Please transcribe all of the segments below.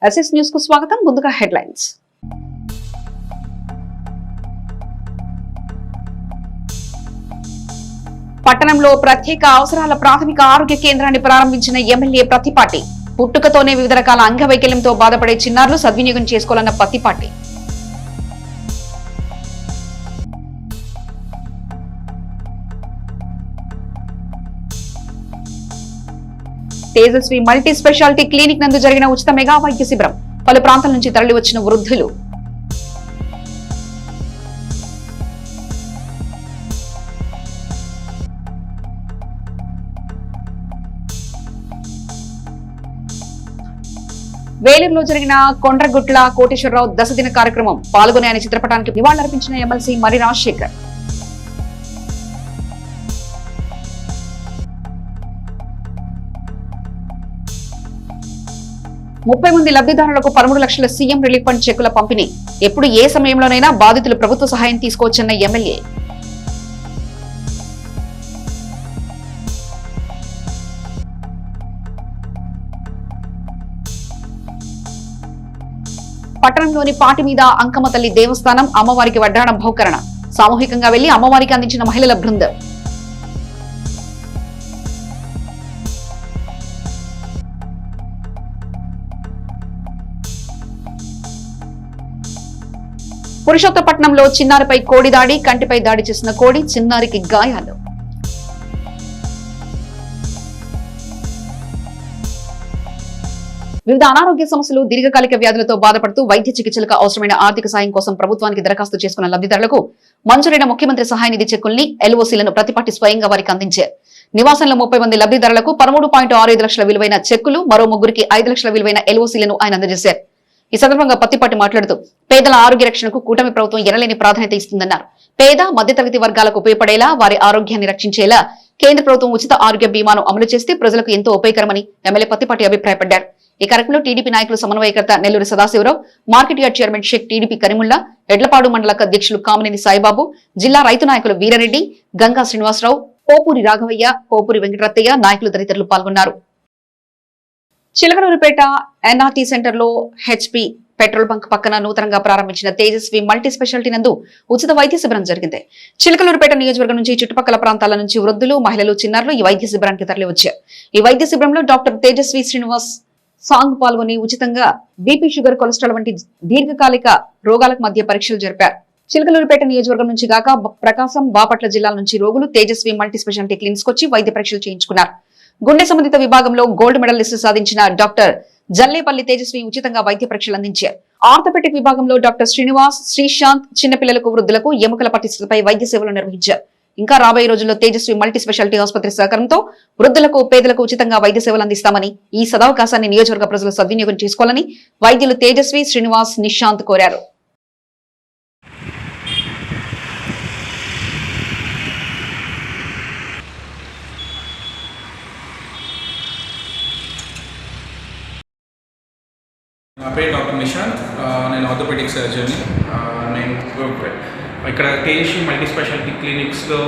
SS news కు స్వాగతం. ముందుగా హెడ్లైన్స్. పట్టణంలో ప్రత్యేక అవసరాల ప్రాథమిక ఆరోగ్య కేంద్రాన్ని ప్రారంభించిన ఎమ్మెల్యే ప్రత్తిపాటి. పుట్టుకతోనే వివిధ రకాల అంగవైకల్యంతో బాధపడే చిన్నారులు సద్వినియోగం చేసుకోవాలన్న Prathipati. Tejaswi multi speciality clinic నందు జరిగిన ఉచిత మెగా వైద్య శిబిరం. పలు ప్రాంతాల నుంచి తరలి వచ్చిన వృద్ధులు. వేలూరులో జరిగిన కొండ్రగుట్ల కోటేశ్వరరావు దశదిన కార్యక్రమం. పాల్గొనే ఆయన చిత్రపటానికి నివాళులర్పించిన ఎమ్మెల్సీ మరి రాజశేఖర్. ముప్పై మంది లబ్ధిదారులకు 13 లక్షల సీఎం రిలీఫ్ ఫండ్ చెక్కుల పంపిణీ. ఎప్పుడు ఏ సమయంలోనైనా బాధితులు ప్రభుత్వ సహాయం తీసుకోవచ్చన్న ఎమ్మెల్యే. పట్టణంలోని పాటి మీద అంకమ్మ తల్లి దేవస్థానం అమ్మవారికి వడ్డాణం బహుకరణ. సామూహికంగా వెళ్లి అమ్మవారికి అందించిన మహిళల బృందం. పురుషోత్తపట్నంలో చిన్నారిపై కోడి దాడి. కంటిపై దాడి చేసిన కోడి, చిన్నారికి గాయాలు. వివిధ అనారోగ్య సమస్యలు, దీర్ఘకాలిక వ్యాధులతో బాధపడుతూ వైద్య చికిత్సలకు అవసరమైన ఆర్థిక సాయం కోసం ప్రభుత్వానికి దరఖాస్తు చేసుకున్న లబ్ధిదారులకు మంజూరైన ముఖ్యమంత్రి సహాయ నిధి చెక్కుల్ని, ఎల్ఓసీలను ప్రతిపాటి స్వయంగా వారికి అందించారు. నివాసంలో 30 మంది లబ్ధిదారులకు 13.65 లక్షల విలువైన చెక్కులు, మరో ముగ్గురికి 5 లక్షల విలువైన ఎల్ఓసీలను ఆయన అందజేశారు. ఈ సందర్భంగా పత్తిపాటి మాట్లాడుతూ పేదల ఆరోగ్య రక్షణకు కూటమి ప్రభుత్వం ఎనలేని ప్రాధాన్యత ఇస్తుందన్నారు. పేద మధ్యతరగతి వర్గాలకు ఉపయోగపడేలా, వారి ఆరోగ్యాన్ని రక్షించేలా కేంద్ర ప్రభుత్వం ఉచిత ఆరోగ్య బీమాను అమలు చేస్తే ప్రజలకు ఎంతో ఉపయోగకరమని ఎమ్మెల్యే పత్తిపాటి అభిప్రాయపడ్డారు. ఈ కార్యక్రమంలో టీడీపీ నాయకులు సమన్వయకర్త Nelluri Sadasivarao, market yard chairman Sheikh TDP Karimulla, Edlapadu మండల అధ్యక్షులు కామినేని సాయిబాబు, జిల్లా రైతు నాయకులు వీరారెడ్డి, గంగా శ్రీనివాసరావు, పోపూరి రాఘవయ్య, పోపూరి వెంకటరత్తయ్య, నాయకులు తదితరులు పాల్గొన్నారు. చిలకలూరుపేట ఎన్ఆర్టీ సెంటర్ లో హెచ్పీ పెట్రోల్ బంక్ పక్కన నూతనంగా ప్రారంభించిన తేజస్వి మల్టీ స్పెషాలిటీ నందు ఉచిత వైద్య శిబిరం జరిగింది. చిలకలూరుపేట నియోజకవర్గం నుంచి చుట్టుపక్కల ప్రాంతాల నుంచి వృద్ధులు, మహిళలు, చిన్నారులు ఈ వైద్య శిబిరానికి తరలి వచ్చారు. ఈ వైద్య శిబిరంలో డాక్టర్ తేజస్వి శ్రీనివాస్ సాంగ్ పాల్గొని ఉచితంగా బీపీ, షుగర్, కొలెస్ట్రాల్ వంటి దీర్ఘకాలిక రోగాలకు మధ్య పరీక్షలు జరిపారు. చిలకలూరుపేట నియోజకవర్గం నుంచి కాక ప్రకాశం, బాపట్ల జిల్లాల నుంచి రోగులు తేజస్వి మల్టీ స్పెషాలిటీ క్లినిక్స్ వచ్చి వైద్య పరీక్షలు చేయించుకున్నారు. గుండె సంబంధిత విభాగంలో గోల్డ్ మెడల్ లిస్టు సాధించిన డాక్టర్ జల్లేపల్లి తేజస్వి ఉచితంగా వైద్య పరీక్షలు అందించారు. ఆర్థోపెటిక్ విభాగంలో డాక్టర్ శ్రీనివాస్, శ్రీశాంత్ చిన్నపిల్లలకు, వృద్ధులకు ఎముకల పటిష్టతపై వైద్య సేవలు నిర్వహించారు. ఇంకా రాబోయే రోజుల్లో తేజస్వి మల్టీ స్పెషాలిటీ ఆసుపత్రి సహకారంతో వృద్ధులకు, పేదలకు ఉచితంగా వైద్య సేవలు అందిస్తామని, ఈ సదవకాశాన్ని నియోజకవర్గ ప్రజలు సద్వినియోగం చేసుకోవాలని వైద్యులు తేజస్వి, శ్రీనివాస్, నిశాంత్ కోరారు. నా పేరు డాక్టర్ నిశాంత్. నేను ఆర్థోపెడిక్ సర్జన్ని. నేను ఇక్కడ తేజస్వి మల్టీ స్పెషాలిటీ క్లినిక్స్లో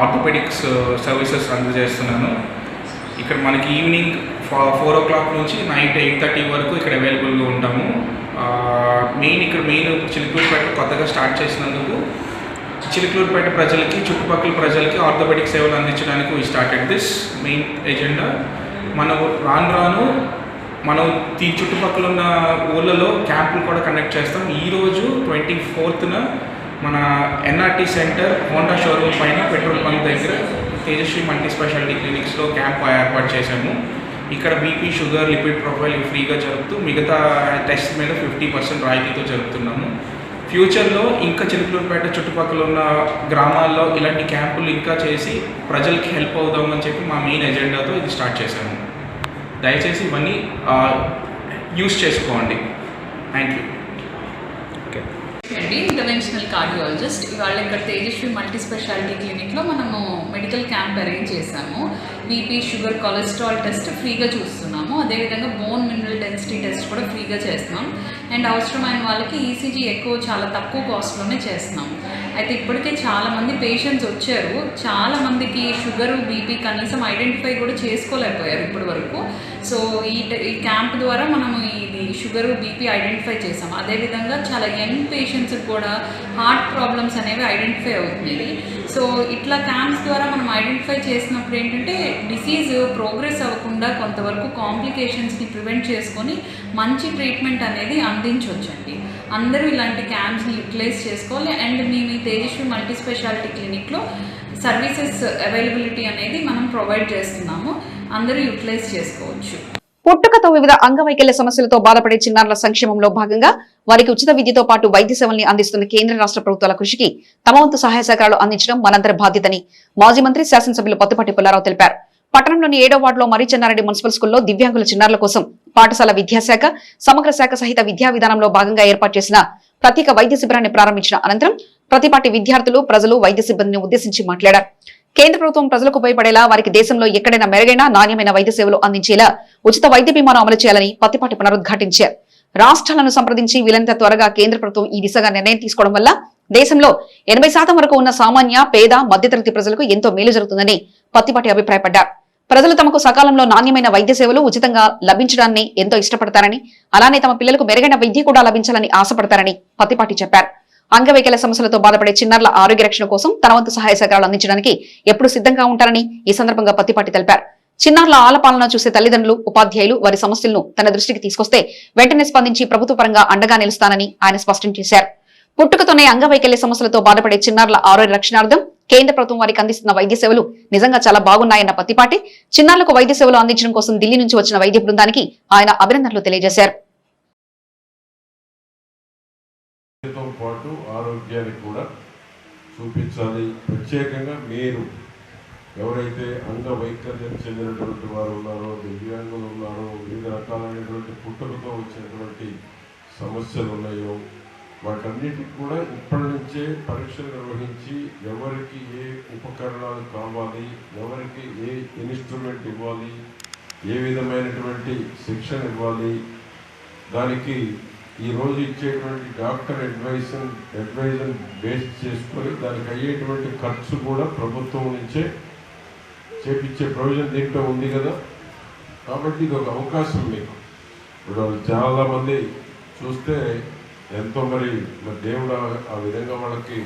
ఆర్థోపెడిక్స్ సర్వీసెస్ అందజేస్తున్నాను. ఇక్కడ మనకి ఈవినింగ్ 4 o'clock నుంచి నైట్ 8:30 వరకు ఇక్కడ అవైలబుల్గా ఉంటాము. మెయిన్ చిలుకలూరుపేట కొత్తగా స్టార్ట్ చేసినందుకు చిలుకలూరుపేట ప్రజలకి, చుట్టుపక్కల ప్రజలకి ఆర్థోపెడిక్ సేవలు అందించడానికి we started this main agenda. మనం రాను మనం ఈ చుట్టుపక్కల ఉన్న ఊళ్ళలో క్యాంపులు కూడా కండక్ట్ చేస్తాం. ఈరోజు 24th మన ఎన్ఆర్టీ సెంటర్ హోండా షోరూమ్ పైన పెట్రోల్ బంక్ దగ్గర తేజస్వి మల్టీ స్పెషాలిటీ క్లినిక్స్లో క్యాంప్ ఏర్పాటు చేశాము. ఇక్కడ బీపీ, షుగర్, లిపిడ్ ప్రొఫైల్ ఫ్రీగా జరుపుతూ మిగతా టెస్ట్ మీద 50% రాయితీతో జరుపుతున్నాము. ఫ్యూచర్లో ఇంకా చిలుకలూరుపేట చుట్టుపక్కల ఉన్న గ్రామాల్లో ఇలాంటి క్యాంపులు ఇంకా చేసి ప్రజలకి హెల్ప్ అవుదామని చెప్పి మా మెయిన్ ఎజెండాతో ఇది స్టార్ట్ చేశాము. దయచేసి ఇవన్నీ యూస్ చేసుకోండి. Thank you. Interventional cardiologist. ఇవాళ ఇక్కడ తేజస్వి మల్టీ స్పెషాలిటీ క్లినిక్లో మనము మెడికల్ క్యాంప్ అరేంజ్ చేశాము. బీపీ, షుగర్, కొలెస్ట్రాల్ టెస్ట్ ఫ్రీగా చూస్తున్నాము. అదేవిధంగా బోన్ మినరల్ డెన్సిటీ టెస్ట్ కూడా ఫ్రీగా చేస్తున్నాం. అండ్ అవసరమైన వాళ్ళకి ఈసీజీ చాలా తక్కువ కాస్ట్లోనే చేస్తున్నాం. అయితే ఇప్పటికే చాలామంది పేషెంట్స్ వచ్చారు. చాలామందికి షుగరు, బీపీ కనీసం ఐడెంటిఫై కూడా చేసుకోలేకపోయారు ఇప్పటి వరకు. సో ఈ క్యాంప్ ద్వారా మనము ఇది షుగర్ బీపీ ఐడెంటిఫై చేసాం. అదేవిధంగా చాలా యంగ్ పేషెంట్స్కి కూడా హార్ట్ ప్రాబ్లమ్స్ అనేవి ఐడెంటిఫై అవుతున్నాయి. సో ఇట్లా క్యాంప్స్ ద్వారా మనం ఐడెంటిఫై చేసినప్పుడు ఏంటంటే డిసీజ్ ప్రోగ్రెస్ అవ్వకుండా కొంతవరకు కాంప్లికేషన్స్ని ప్రివెంట్ చేసుకొని మంచి ట్రీట్మెంట్ అనేది అందించవచ్చండి. అందరూ ఇలాంటి క్యాంప్స్ని యూటిలైజ్ చేసుకోవాలి. అండ్ మేము ఈ తేజస్వి మల్టీ స్పెషాలిటీ క్లినిక్లో సర్వీసెస్ అవైలబిలిటీ అనేది మనం ప్రొవైడ్ చేస్తున్నాము. అందరూ యూటిలైజ్ చేసుకోవచ్చు. పుట్టుకతో వివిధ అంగవైకల్య సమస్యలతో బాధపడే చిన్నారుల సంక్షేమంలో భాగంగా వారికి ఉచిత విద్యతో పాటు వైద్య సేవల్ని అందిస్తున్న కేంద్ర రాష్ట్ర ప్రభుత్వాల కృషికి తమ వంతు సహాయ సహకారాలు అందించడం మనందరి బాధ్యతని మాజీ మంత్రి శాసనసభ్యులు పత్తిపాటి పుల్లారావు తెలిపారు. పట్టణంలోని 7వ వార్డులో మర్రి చెన్నారెడ్డి మున్సిపల్ స్కూల్లో దివ్యాంగుల చిన్నారుల కోసం పాఠశాల విద్యాశాఖ సమగ్ర శాఖ సహిత విద్యా విధానంలో భాగంగా ఏర్పాటు చేసిన ప్రత్యేక వైద్య శిబిరాన్ని ప్రారంభించిన అనంతరం ప్రతిపాటి విద్యార్థులు ప్రజలు వైద్య సిబ్బందిని ఉద్దేశించి మాట్లాడారు. కేంద్ర ప్రభుత్వం ప్రజలకు ఉపయోగపడేలా వారికి దేశంలో ఎక్కడైనా మెరుగైన నాణ్యమైన వైద్య సేవలు అందించేలా ఉచిత వైద్య బీమాను అమలు చేయాలని పత్తిపాటి పునరుద్ఘాటించారు. రాష్ట్రాలను సంప్రదించి వీలైనంత త్వరగా కేంద్ర ప్రభుత్వం ఈ దిశగా నిర్ణయం తీసుకోవడం వల్ల దేశంలో 80% వరకు ఉన్న సామాన్య పేద మధ్యతరగతి ప్రజలకు ఎంతో మేలు జరుగుతుందని పత్తిపాటి అభిప్రాయపడ్డారు. ప్రజలు తమకు సకాలంలో నాణ్యమైన వైద్య సేవలు ఉచితంగా లభించడాన్ని ఎంతో ఇష్టపడతారని, అలానే తమ పిల్లలకు మెరుగైన విద్య కూడా లభించాలని ఆశపడతారని పత్తిపాటి చెప్పారు. అంగవైకల్య సమస్యలతో బాధపడే చిన్నారుల ఆరోగ్య రక్షణ కోసం తన వంతు సహాయ సహకారాలు అందించడానికి ఎప్పుడు సిద్ధంగా ఉంటారని ఈ సందర్భంగా పత్తిపాటి తెలిపారు. చిన్నారుల ఆలపాలన చూసే తల్లిదండ్రులు, ఉపాధ్యాయులు వారి సమస్యలను తన దృష్టికి తీసుకొస్తే వెంటనే స్పందించి ప్రభుత్వ పరంగా అండగా నిలుస్తానని ఆయన స్పష్టం చేశారు. పుట్టుకతోనే అంగవైకల్య సమస్యలతో బాధపడే చిన్నారుల ఆరోగ్య రక్షణార్థం కేంద్ర ప్రభుత్వం వారికి అందిస్తున్న వైద్య సేవలు నిజంగా చాలా బాగున్నాయన్న పత్తిపాటి చిన్నారులకు వైద్య సేవలు అందించడం కోసం ఢిల్లీ నుంచి వచ్చిన వైద్య బృందానికి ఆయన అభినందనలు తెలియజేశారు. పాటు ఆరోగ్యాన్ని కూడా చూపించాలి. ప్రత్యేకంగా మీరు ఎవరైతే అంగవైకల్యం చెందినటువంటి వారు ఉన్నారో, దివ్యాంగులు ఉన్నారో, వివిధ రకాలైనటువంటి పుట్టుకతో వచ్చినటువంటి సమస్యలు ఉన్నాయో వాటన్నిటికి కూడా ఇప్పటి నుంచే పరీక్షలు నిర్వహించి ఎవరికి ఏ ఉపకరణాలు కావాలి, ఎవరికి ఏ ఇన్స్ట్రుమెంట్ ఇవ్వాలి, ఏ విధమైనటువంటి శిక్షణ ఇవ్వాలి, దానికి ఈరోజు ఇచ్చేటువంటి డాక్టర్ అడ్వైజన్ బేస్ చేసుకొని దానికి అయ్యేటువంటి ఖర్చు కూడా ప్రభుత్వం నుంచే చేపించే ప్రొవిజన్ దీంట్లో ఉంది కదా. కాబట్టి ఇది ఒక అవకాశం మీకు. ఇప్పుడు వాళ్ళు చాలామంది చూస్తే ఎంతో మరి దేవుడు ఆ విధంగా వాళ్ళకి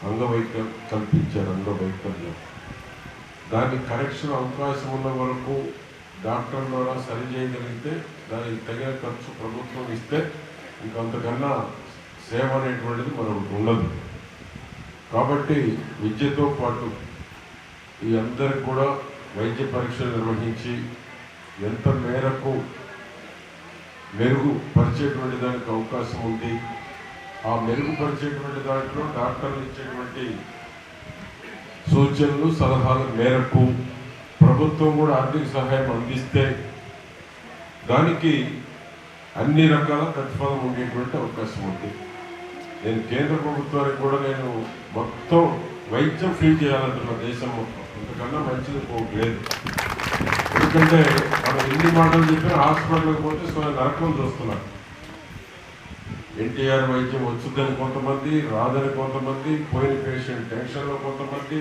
అంగవైకల్యం కల్పించారు. అంగవైకల్యం దానికి కరెక్షన్ అవకాశం ఉన్న వరకు డాక్టర్ ద్వారా సరి చేయగలిగితే దానికి తగిన ఖర్చు ప్రభుత్వం ఇస్తే ఇంకంతకన్నా సేవ అనేటువంటిది మనం ఉండదు. కాబట్టి విద్యతో పాటు ఈ అందరికి కూడా వైద్య పరీక్షలు నిర్వహించి ఎంత మేరకు మెరుగుపరిచేటువంటి దానికి అవకాశం ఉంది, ఆ మెరుగుపరిచేటువంటి దాంట్లో డాక్టర్లు ఇచ్చేటువంటి సూచనలు సలహాల మేరకు ప్రభుత్వం కూడా ఆర్థిక సహాయం అందిస్తే దానికి అన్ని రకాల ప్రతిఫలం ఉండేటువంటి అవకాశం ఉంది. నేను కేంద్ర ప్రభుత్వానికి కూడా నేను మొత్తం వైద్యం ఫ్రీ చేయాలంటున్నా దేశం మొత్తం. ఇంతకన్నా మంచిది పోలేదు. ఎందుకంటే మనం ఎన్ని మాటలు చెప్పినా హాస్పిటల్కి పోతే నరకం చూస్తున్నారు. ఎన్టీఆర్ వైద్యం వచ్చుద్దని కొంతమంది, రాదని కొంతమంది, పోయిన పేషెంట్ టెన్షన్లో కొంతమంది,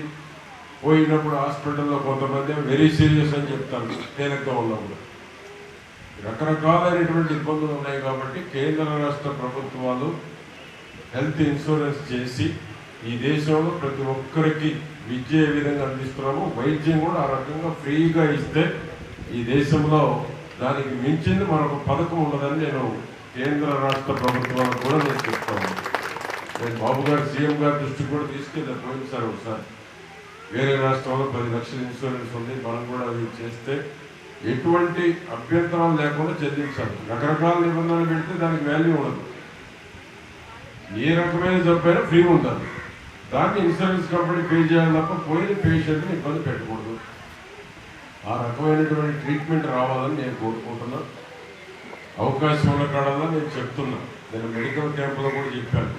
పోయినప్పుడు హాస్పిటల్లో కొంతమంది వెరీ సీరియస్ అని చెప్తారు తేలిగ్గా ఉన్నప్పుడు. రకరకాలైనటువంటి ఇబ్బందులు ఉన్నాయి. కాబట్టి కేంద్ర రాష్ట్ర ప్రభుత్వాలు హెల్త్ ఇన్సూరెన్స్ చేసి ఈ దేశంలో ప్రతి ఒక్కరికి విద్య ఏ విధంగా అందిస్తున్నామో వైద్యం కూడా ఆ రకంగా ఫ్రీగా ఇస్తే ఈ దేశంలో దానికి మించింది మరొక పథకం ఉండదని నేను కేంద్ర రాష్ట్ర ప్రభుత్వాలకు కూడా నేను చెప్తాను. నేను బాబు గారు సీఎం గారి దృష్టికి కూడా తీసుకెళ్ళి పోయించారు ఒకసారి. వేరే రాష్ట్రంలో 10 లక్షల ఇన్సూరెన్స్ ఉంది, మనం కూడా అది చేస్తే ఎటువంటి అభ్యంతరాలు లేకుండా చెల్లించాలి. రకరకాల నిబంధనలు పెడితే దానికి వాల్యూ ఉండదు. ఏ రకమైన జబ్బైనా ఫ్రీ ఉండాలి. దాన్ని ఇన్సూరెన్స్ కంపెనీ పే చేయాలి తప్ప పోయిన పేషెంట్ని ఇబ్బంది పెట్టకూడదు. ఆ రకమైనటువంటి ట్రీట్మెంట్ రావాలని నేను కోరుకుంటున్నా. అవకాశం ఉన్న కాడల్లా నేను చెప్తున్నా. నేను మెడికల్ క్యాంపులో కూడా చెప్పాను,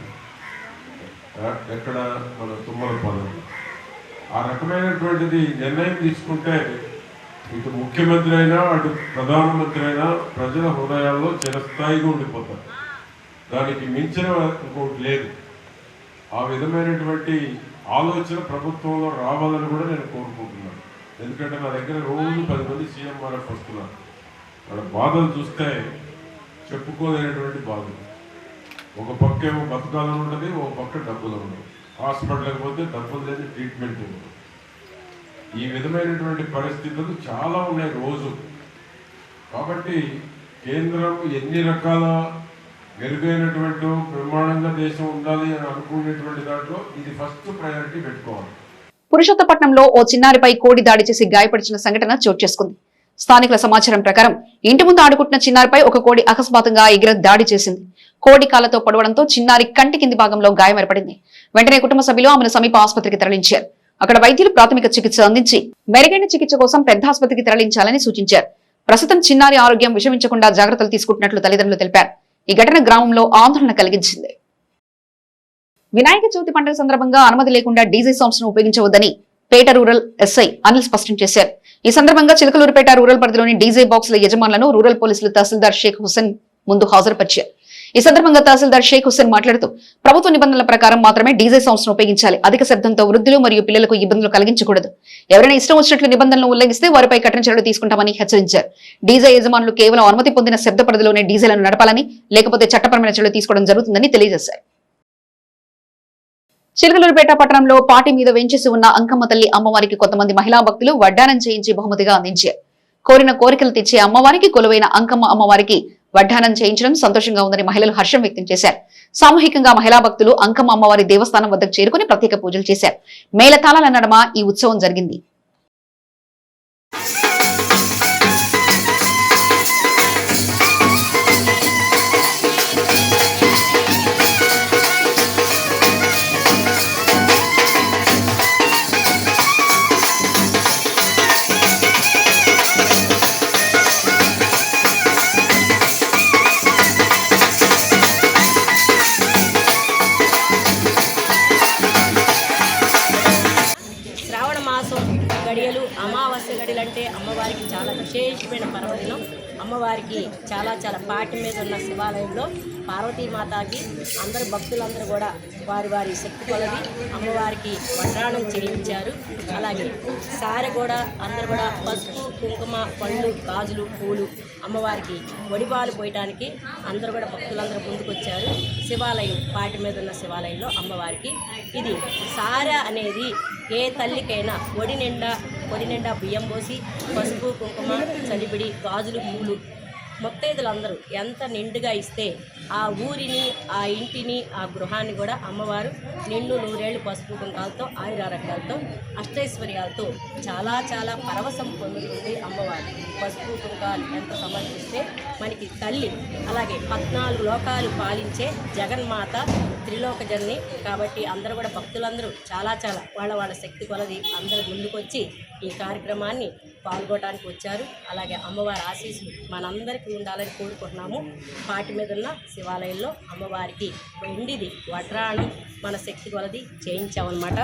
ఎక్కడ మన తుమ్మలపాలెం. ఆ రకమైనటువంటిది నిర్ణయం తీసుకుంటే ఇటు ముఖ్యమంత్రి అయినా అటు ప్రధానమంత్రి అయినా ప్రజల హృదయాల్లో చిరస్థాయిగా ఉండిపోతారు. దానికి మించిన ఇంకోటి లేదు. ఆ విధమైనటువంటి ఆలోచన ప్రభుత్వంలో రావాలని కూడా నేను కోరుకుంటున్నాను. ఎందుకంటే నా దగ్గర రోజు 10 మంది సీఎంఆర్ఎఫ్ వస్తున్నారు. వాళ్ళ బాధలు చూస్తే చెప్పుకోలేనటువంటి బాధలు. ఒక పక్క ఏమో బతకాలని ఉంటుంది, ఒక పక్క డబ్బులు ఉండవు. హాస్పిటల్కి పోతే డబ్బులు లేని ట్రీట్మెంట్ ఇవ్వదు. ఈ విధమైనటువంటి పరిస్థితులు చాలా ఉన్నాయి రోజు. కాబట్టి కేంద్రం ఎన్ని రకాల మెరుగైనటువంటి బ్రహ్మాండంగా దేశం ఉండాలి అని అనుకునేటువంటి దాంట్లో ఇది ఫస్ట్ ప్రయారిటీ పెట్టుకోవాలి. పురుషోత్తపట్నంలో ఓ చిన్నారిపై కోడి దాడి చేసి గాయపరిచిన సంఘటన చోటు చేసుకుంది. స్థానికుల సమాచారం ప్రకారం ఇంటి ముందు ఆడుకుంటున్న చిన్నారిపై ఒక కోడి అకస్మాత్తుగా ఎగిరి దాడి చేసింది. కోడి కాళ్లతో పొడవడంతో చిన్నారి కంటి కింది భాగంలో గాయం ఏర్పడింది. వెంటనే కుటుంబ సభ్యులు ఆమెను సమీప ఆసుపత్రికి తరలించారు. అక్కడ వైద్యులు ప్రాథమిక చికిత్స అందించి మెరుగైన చికిత్స కోసం పెద్ద ఆసుపత్రికి తరలించాలని సూచించారు. ప్రస్తుతం చిన్నారి ఆరోగ్యం విషమించకుండా జాగ్రత్తలు తీసుకుంటున్నట్లు తల్లిదండ్రులు తెలిపారు. ఈ ఘటన గ్రామంలో ఆందోళన కలిగించింది. వినాయక చవితి పండుగ సందర్భంగా అనుమతి లేకుండా డీజే సాంగ్స్ ను ఉపయోగించవద్దని పేట రూరల్ ఎస్ఐ అనిల్ స్పష్టం చేశారు. ఈ సందర్భంగా చిలకలూరుపేట రూరల్ పరిధిలోని డీజే బాక్సుల యజమానులను రూరల్ పోలీసులు తహసీల్దార్ షేక్ హుస్సేన్ ముందు హాజరుపరిచారు. ఈ సందర్భంగా తహసీల్దార్ షేక్ హుస్సేన్ మాట్లాడుతూ ప్రభుత్వ నిబంధనల ప్రకారం మాత్రమే డీజే సాంగ్స్ ను ఉపయోగించాలి. అధిక శబ్దంతో వృద్ధులు మరియు పిల్లలకు ఇబ్బందులు కలిగించకూడదు. ఎవరైనా ఇష్టం వచ్చినట్లు నిబంధనలు ఉల్లంఘిస్తే వారిపై కఠిన చర్యలు తీసుకుంటామని హెచ్చరించారు. డీజే యజమానులు కేవలం అనుమతి పొందిన శబ్ద పరిధిలోనే డీజేలను నడపాలని, లేకపోతే చట్టపరమైన చర్యలు తీసుకోవడం జరుగుతుందని తెలియజేశారు. చిలకలూరుపేట పట్టణంలో పాటి మీద వెంచేసి ఉన్న అంకమ్మ తల్లి అమ్మవారికి కొంతమంది మహిళా భక్తులు వడ్డానం చేయించి బహుమతిగా అందించారు. కోరిన కోరికలు తెచ్చే అమ్మవారికి కొలువైన అంకమ్మ అమ్మవారికి వడ్డానం చేయించడం సంతోషంగా ఉందని మహిళలు హర్షం వ్యక్తం చేశారు. సామూహికంగా మహిళా భక్తులు అంకమ్మ అమ్మవారి దేవస్థానం వద్దకు చేరుకుని ప్రత్యేక పూజలు చేశారు. మేళతాళాల నడుమ ఈ ఉత్సవం జరిగింది. అమావాస్య గడిలంటే అమ్మవారికి చాలా విశేషమైన పర్వదినం. అమ్మవారికి చాలా పాటి మీద ఉన్న శివాలయంలో పార్వతీమాతకి అందరు భక్తులందరూ కూడా వారి వారి శక్తి కొలది అమ్మవారికి వడ్డాణం చేయించారు. అలాగే సారె కూడా అందరూ కూడా పసుపు, కుంకుమ, పళ్ళు, గాజులు, పూలు అమ్మవారికి వడిపాలు పోయటానికి అందరూ కూడా భక్తులందరూ ముందుకొచ్చారు. శివాలయం పాటి మీద ఉన్న శివాలయంలో అమ్మవారికి ఇది సారె అనేది ఏ తల్లికైనా ఒడి నిండా బియ్యం పోసి పసుపు, కుంకుమ, చలిబిడి, గాజులు, పూలు ముత్తైదులందరూ ఎంత నిండుగా ఇస్తే ఆ ఊరిని, ఆ ఇంటిని, ఆ గృహాన్ని కూడా అమ్మవారు నిండు నూరేళ్లు పసుపు కుంకాలతో, ఆయురారోగ్యాలతో, అష్టైశ్వర్యాలతో చాలా పరవశం పొందుతుంది అమ్మవారు. పసుపు కుంకాలు ఎంత సమర్పిస్తే మనకి తల్లి. అలాగే 14 లోకాలు పాలించే జగన్మాత, త్రిలోక జనని. కాబట్టి అందరూ కూడా భక్తులందరూ చాలా వాళ్ళ శక్తి కొలది అందరూ ముందుకొచ్చి ఈ కార్యక్రమాన్ని పాల్గొనడానికి వచ్చారు. అలాగే అమ్మవారి ఆశీస్సులు మనందరికీ ఉండాలని కోరుకుంటున్నాము. పాటి మీద ఉన్న శివాలయంలో అమ్మవారికి వెండిది వడ్రాణం మన శక్తి కొలది చేయించామన్నమాట.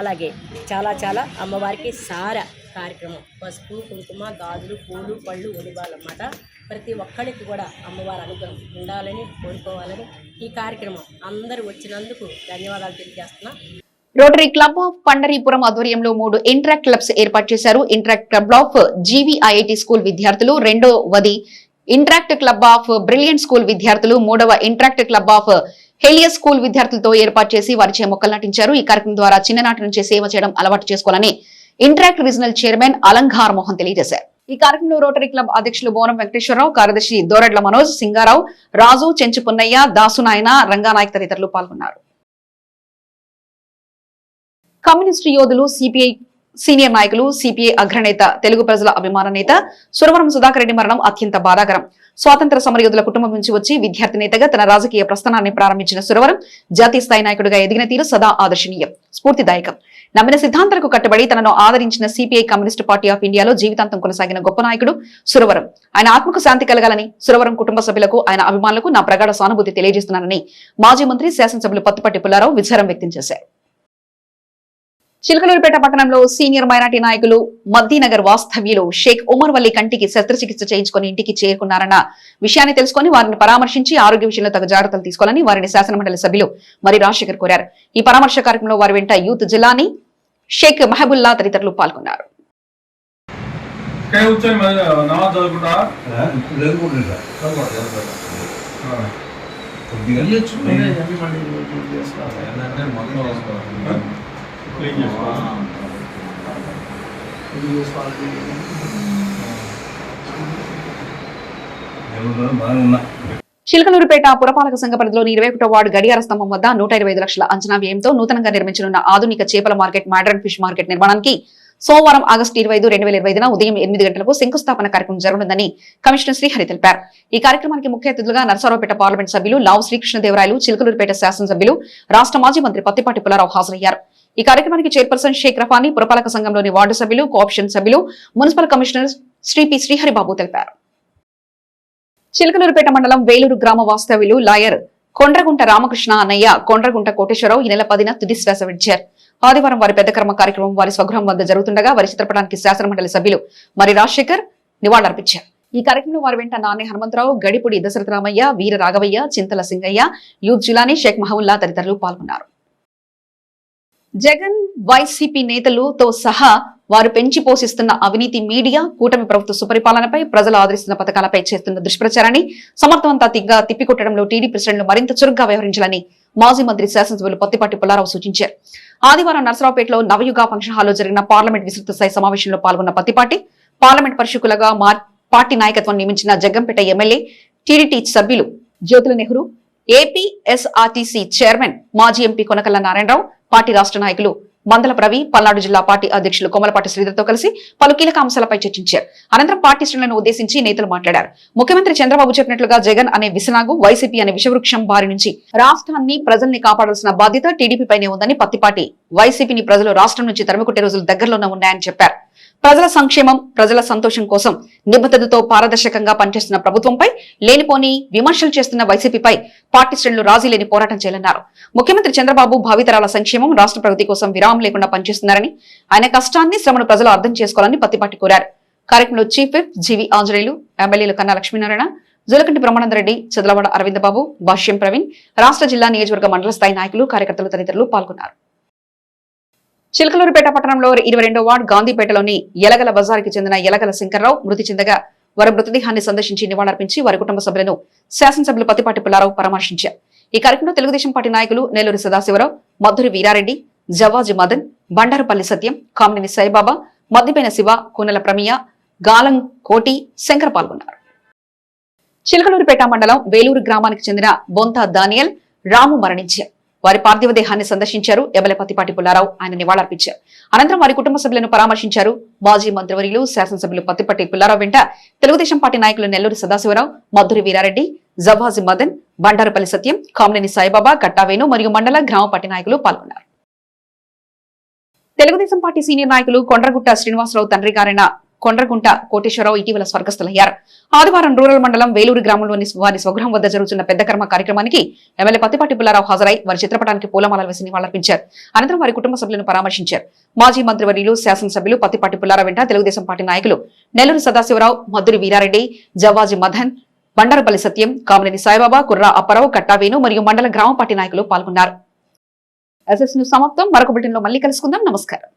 అలాగే చాలా అమ్మవారికి సార కార్యక్రమం పసుపు, కుంకుమ, గాజులు, పూలు, పళ్ళు, ఒలిబాలన్నమాట. ప్రతి ఒక్కరికి కూడా అమ్మవారి అనుగ్రహం ఉండాలని కోరుకోవాలని ఈ కార్యక్రమం అందరూ వచ్చినందుకు ధన్యవాదాలు తెలియజేస్తున్నా. రోటరీ క్లబ్ ఆఫ్ పండరీపురం ఆధ్వర్యంలో 3 ఇంటరాక్ట్ క్లబ్స్ ఏర్పాటు చేశారు. ఇంటరాక్ట్ క్లబ్ ఆఫ్ జీవీఐఐటి స్కూల్ విద్యార్థులు, రెండవది interact club of brilliant school విద్యార్థులు, మూడవ ఇంటరాక్ట్ క్లబ్ ఆఫ్ హెలియస్ స్కూల్ విద్యార్థులతో ఏర్పాటు చేసి వారిచే మొక్కలు నాటించారు. ఈ కార్యక్రమం ద్వారా చిన్ననాటి నుంచే సేవ చేయడం అలవాటు చేసుకోవాలని interact regional chairman Alankar Mohan తెలియజేశారు. ఈ కార్యక్రమంలో రోటరీ క్లబ్ అధ్యక్షులు బోనం వెంకటేశ్వరరావు, కార్యదర్శి దోరడ్ల మనోజ్, సింగారావు, రాజు, చెంచు పున్నయ్య, దాసునాయన, రంగానాయక్ తదితరులు పాల్గొన్నారు. కమ్యూనిస్టు యోధులు, సిపిఐ సీనియర్ నాయకులు, సిపిఐ అగ్రనేత, తెలుగు ప్రజల అభిమాన నేత సురవరం సుధాకర్ రెడ్డి మరణం అత్యంత బాధాకరం. స్వాతంత్ర సమరయోధుల కుటుంబం నుంచి వచ్చి విద్యార్థి నేతగా తన రాజకీయ ప్రస్థానాన్ని ప్రారంభించిన సురవరం జాతీయ స్థాయి నాయకుడిగా ఎదిగిన తీరు సదా ఆదర్శనీయం, స్ఫూర్తిదాయకం. నమ్మిన సిద్ధాంతాలకు కట్టుబడి తనను ఆదరించిన సిపిఐ కమ్యూనిస్టు పార్టీ ఆఫ్ ఇండియాలో జీవితాంతం కొనసాగిన గొప్ప నాయకుడు సురవరం. ఆయన ఆత్మకు శాంతి కలగాలని, సురవరం కుటుంబ సభ్యులకు, ఆయన అభిమానులకు నా ప్రగాఢ సానుభూతి తెలియజేస్తున్నానని మాజీ మంత్రి, శాసనసభ్యులు పత్తిపాటి పుల్లారావు విచారం వ్యక్తం చేశారు. చిలకలూరుపేట పట్టణంలో సీనియర్ మైనార్టీ నాయకులు మద్దీనగర్ వాస్తవ్యులు షేక్ ఉమర్ వల్లి కంటికి శస్త్రచికిత్స చేయించుకుని ఇంటికి చేరుకున్నారన్న విషయాన్ని తెలుసుకుని వారిని పరామర్శించి ఆరోగ్య విషయంలో తగు జాగ్రత్తలు తీసుకోవాలని వారిని శాసనమండలి సభ్యులు మరి రాజశేఖర్ కోరారు. ఈ పరామర్శ కార్యక్రమంలో వారి వెంట యూత్ జిల్లాని షేక్ మహబుల్లా తదితరులు పాల్గొన్నారు. కొద్దిగా ఏంటంటే మొత్తం బాగున్నా. చిలకలూరుపేట పురపాలక సంఘ పరిధిలోని 21వ వార్డు గడియార స్తంభం వద్ద 125 లక్షల అంచనా వ్యయంతో నూతనంగా నిర్మించనున్న ఆధునిక చేపల మార్కెట్, మోడరన్ ఫిష్ మార్కెట్ నిర్మాణానికి సోమవారం ఆగస్టు 25, 2025 ఉదయం 8 గంటలకు శంకుస్థాపన కార్యక్రమం జరగనుందని కమిషనర్ శ్రీహరి తెలిపారు. ఈ కార్యక్రమానికి ముఖ్య అతిథులుగా నరసరావుపేట పార్లమెంట్ సభ్యులు లావు శ్రీకృష్ణదేవరాయలు, చిలకలూరుపేట శాసనసభ్యులు, రాష్ట్ర మాజీ మంత్రి పత్తిపాటి పుల్లారావు హాజరయ్యారు. ఈ కార్యక్రమానికి చైర్పర్సన్ షేక్ రఫానీ, పురపాలక సంఘంలోని వార్డు సభ్యులు, కోఆప్షన్ సభ్యులు, municipal commissioner Shri P Sriharibabu తెలిపారు. చిలకలూరుపేట మండలం వేలూరు గ్రామ వాస్తవ్యులు లాయర్ కొండ్రగుంట రామకృష్ణ అన్నయ్య, కొండ్రగుంట కోటేశ్వరరావు ఈ నెల 10న తుది శ్వాస విడిచారు. ఆదివారం వారి పెద్ద కర్మ కార్యక్రమం వారి స్వగృహం వద్ద జరుగుతుండగా వారి చిత్రపటానికి శాసనమండలి సభ్యులు మరి రాజశేఖర్ నివాళులర్పించారు. ఈ కార్యక్రమంలో వారి వెంట నాని హనుమంతరావు, గడిపుడి దశరథరామయ్య, వీర రాఘవయ్య, చింతల సింగయ్య, యూత్ జిలానీ, షేక్ మహవుల్లా తదితరులు పాల్గొన్నారు. జగన్ వైసీపీ నేతలతో సహా వారు పెంచి పోషిస్తున్న అవినీతి, మీడియా, కూటమి ప్రభుత్వ సుపరిపాలనపై, ప్రజలు ఆదరిస్తున్న పథకాలపై చేస్తున్న దుష్ప్రచారాన్ని సమర్థవంతంగా తిప్పికొట్టడంలో టీడీపీ శ్రేణులు మరింత చురుగ్గా వ్యవహరించాలని మాజీ మంత్రి శాసనసభ్యులు పత్తిపాటి పుల్లారావు సూచించారు. ఆదివారం నరసరావుపేటలో నవయుగ ఫంక్షన్ హాల్లో జరిగిన పార్లమెంట్ విస్తృత స్థాయి సమావేశంలో పాల్గొన్న పత్తిపాటి పార్లమెంట్ పరిశీలకులుగా పార్టీ నాయకత్వం నియమించిన జగ్గంపేట ఎమ్మెల్యే, టీడీటీ సభ్యులు జ్యోతుల నెహ్రూ, ఏపీఎస్ఆర్టీసీ చైర్మన్ మాజీ ఎంపీ కొనకల్ల నారాయణరావు, పార్టీ రాష్ట్ర నాయకులు మందల రవి, పల్నాడు జిల్లా పార్టీ అధ్యక్షులు కొమలపాటి శ్రీధర్తో కలిసి పలు కీలక అంశాలపై చర్చించారు. అనంతరం పార్టీ శ్రేణులను ఉద్దేశించి నేతలు మాట్లాడారు. ముఖ్యమంత్రి చంద్రబాబు చెప్పినట్లుగా జగన్ అనే విసనాగు, వైసీపీ అనే విషవృక్షం బారి నుంచి రాష్ట్రాన్ని, ప్రజల్ని కాపాడాల్సిన బాధ్యత టీడీపీపైనే ఉందని పత్తిపాటి, వైసీపీని ప్రజలు రాష్ట్రం నుంచి తరిమికొట్టే రోజులు దగ్గరలోనే ఉన్నాయని చెప్పారు. ప్రజల సంక్షేమం, ప్రజల సంతోషం కోసం నిబద్ధతతో పారదర్శకంగా పనిచేస్తున్న ప్రభుత్వంపై లేనిపోని విమర్శలు చేస్తున్న వైసీపీపై పార్టీ శ్రేణులు రాజీ లేని పోరాటం చేయాలన్నారు. ముఖ్యమంత్రి చంద్రబాబు భావితరాల సంక్షేమం, రాష్ట్ర ప్రగతి కోసం విరామం లేకుండా పనిచేస్తున్నారని, ఆయన కష్టాన్ని, శ్రమను ప్రజలు అర్థం చేసుకోవాలని పత్తిపాటి కోరారు. కార్యక్రమంలో చీఫ్ విప్ జీవి ఆంజనేయులు, ఎమ్మెల్యేలు కన్నా లక్ష్మీనారాయణ, జులకంటి బ్రహ్మానందరెడ్డి, చదలవాడ అరవిందబాబు, భాష్యం ప్రవీణ్, రాష్ట్ర జిల్లా నియోజకవర్గ మండల స్థాయి నాయకులు, కార్యకర్తలు తదితరులు పాల్గొన్నారు. చిలకలూరుపేట పట్టణంలో 22వ వార్డు గాంధీపేటలోని యలగల బజార్కి చెందిన యలగల శంకర్రావు మృతి చెందగా వారి మృతదేహాన్ని సందర్శించి నివాళులర్పించి వారి కుటుంబ సభ్యులను శాసనసభ్యులు పత్తిపాటి పుల్లారావు పరామర్శించారు. ఈ కార్యక్రమంలో తెలుగుదేశం పార్టీ నాయకులు నెల్లూరి సదాశివరావు, మధురి వీరారెడ్డి, జవాజి మదన్, బండారుపల్లి సత్యం, కామినేని సాయిబాబా, మద్దిపైన శివ, కూనెల ప్రమియ, గాలం కోటి, శంకర్ పాల్గొన్నారు. చిలకలూరుపేట మండలం వేలూరు గ్రామానికి చెందిన బొంత దానియల్ రాము మరణించారు. వారి పార్థివ దేహాన్ని సందర్శించారు ఎమ్మెల్యే పత్తిపాటి పుల్లారావు. ఆయన నివాళులర్పించారు. అనంతరం వారి కుటుంబ సభ్యులను పరామర్శించారు. మాజీ మంత్రివర్యులు, శాసనసభ్యులు పత్తిపాటి పుల్లారావు వెంట తెలుగుదేశం పార్టీ నాయకులు నెల్లూరి సదాశివరావు, మధురి వీరారెడ్డి, జవాజి మదన్, బండారుపల్లి సత్యం, కామినేని సాయిబాబా, కట్టావేను మరియు మండల గ్రామ పార్టీ నాయకులు పాల్గొన్నారు. తెలుగుదేశం పార్టీ సీనియర్ నాయకులు కొండ్రగుట్ట శ్రీనివాసరావు తండ్రి గారైన కొండ్రగుంట కోటేశ్వరరావు ఇటీవల స్వర్గస్థులయ్యారు. ఆదివారం రూరల్ మండలం వేలూరు గ్రామంలోని వారి స్వగృహం వద్ద జరుగుతున్న పెద్ద కర్మ కార్యక్రమానికి ఎమ్మెల్యే పత్తిపాటి పుల్లారావు హాజరై వారి చిత్రపటానికి పూలమాలలు వేసి నివాళులర్పించారు. అనంతరం వారి కుటుంబ సభ్యులను పరామర్శించారు. మాజీ మంత్రివర్యులు, శాసనసభ్యులు పత్తిపాటి పుల్లారావు వెంట తెలుగుదేశం పార్టీ నాయకులు నెల్లూరు సదాశివరావు, మధురి వీరారెడ్డి, జవాజి మదన్, బండారుపల్లి సత్యం, కామినేని సాయిబాబా, కుర్రా అప్పారావు, కట్టావేను మరియు మండల గ్రామ పార్టీ నాయకులు పాల్గొన్నారు. సమాప్తం. మరొక బులెటిన్లో మళ్ళీ కలుసుకుందాం. నమస్కారం.